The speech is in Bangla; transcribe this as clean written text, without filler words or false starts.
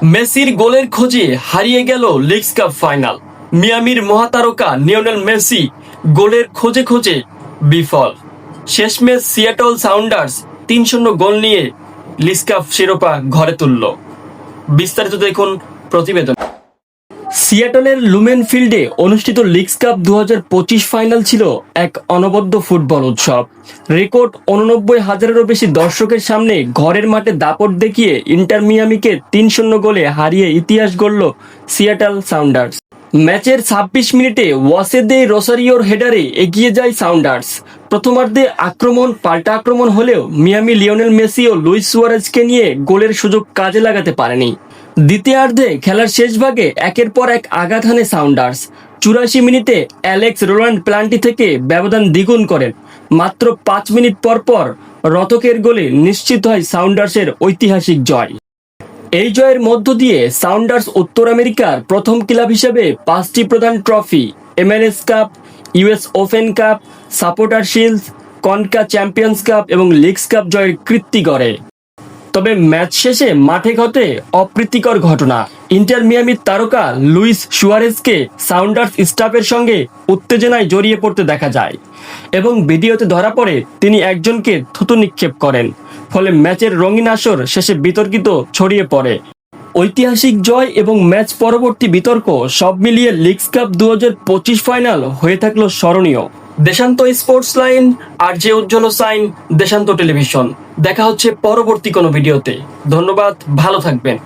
মেসির গোলের খোঁজে হারিয়ে গেল লিগস কাপ ফাইনাল। মিয়ামির মহাতারকা লিওনেল মেসি গোলের খোঁজে খোঁজে বিফল। শেষমেশ সিয়াটল সাউন্ডার্স ৩-০ গোল নিয়ে লিগস কাপ শিরোপা ঘরে তুলল। বিস্তারিত দেখুন প্রতিবেদন। সিয়াটলের লুমেন ফিল্ডে অনুষ্ঠিত লিগস কাপ ২০২৫ ফাইনাল ছিল এক অনবদ্য ফুটবল উৎসব। রেকর্ড ৮৯,০০০-এরও বেশি দর্শকের সামনে ঘরের মাঠে দাপট দেখিয়ে ইন্টার মিয়ামিকে ৩-০ গোলে হারিয়ে ইতিহাস গড়ল সিয়াটল সাউন্ডার্স। ম্যাচের ২৬ মিনিটে ওয়াসেদে রোসারিওর হেডারে এগিয়ে যায় সাউন্ডার্স। প্রথমার্ধে আক্রমণ পাল্টা আক্রমণ হলেও মিয়ামি লিওনেল মেসি ও লুইস সুয়ারেজকে নিয়ে গোলের সুযোগ কাজে লাগাতে পারেনি। দ্বিতীয়ার্ধে খেলার শেষ ভাগে একের পর এক আঘাত হানে সাউন্ডার্স। ৮৪ মিনিটে অ্যালেক্স রোল্যান্ড প্লান্টি থেকে ব্যবধান দ্বিগুণ করেন। মাত্র ৫ মিনিট পর রতকের গোলে নিশ্চিত হয় সাউন্ডার্সের ঐতিহাসিক জয়। এই জয়ের মধ্য দিয়ে সাউন্ডার্স উত্তর আমেরিকার প্রথম ক্লাব হিসেবে ৫টি প্রধান trophy, MLS cup, US open cup, supporter shield, concha champions cup এবং লিগস কাপ জয়ের কীর্তি গড়ে। তবে ম্যাচ শেষে মাঠে ঘটে অপ্রীতিকর ঘটনা। ইন্টার মিয়ামির তারকা লুইস সুয়ারেজকে সাউন্ডার্স স্টাফের সঙ্গে উত্তেজনায় জড়িয়ে পড়তে দেখা যায় এবং ভিডিওতে ধরা পড়ে তিনি একজনকে থুতু নিক্ষেপ করেন। ফলে ম্যাচের রঙিন আসর শেষে বিতর্কিত ছড়িয়ে পড়ে। ঐতিহাসিক জয় এবং ম্যাচ পরবর্তী বিতর্ক সব মিলিয়ে লিগস কাপ ২০২৫ ফাইনাল হয়ে থাকলো স্মরণীয়। দেশান্ত স্পোর্টস লাইন, RJ উজ্জ্বল সাইন, দেশান্ত টেলিভিশন। দেখা হচ্ছে পরবর্তী কোনো ভিডিওতে। ধন্যবাদ, ভালো থাকবেন।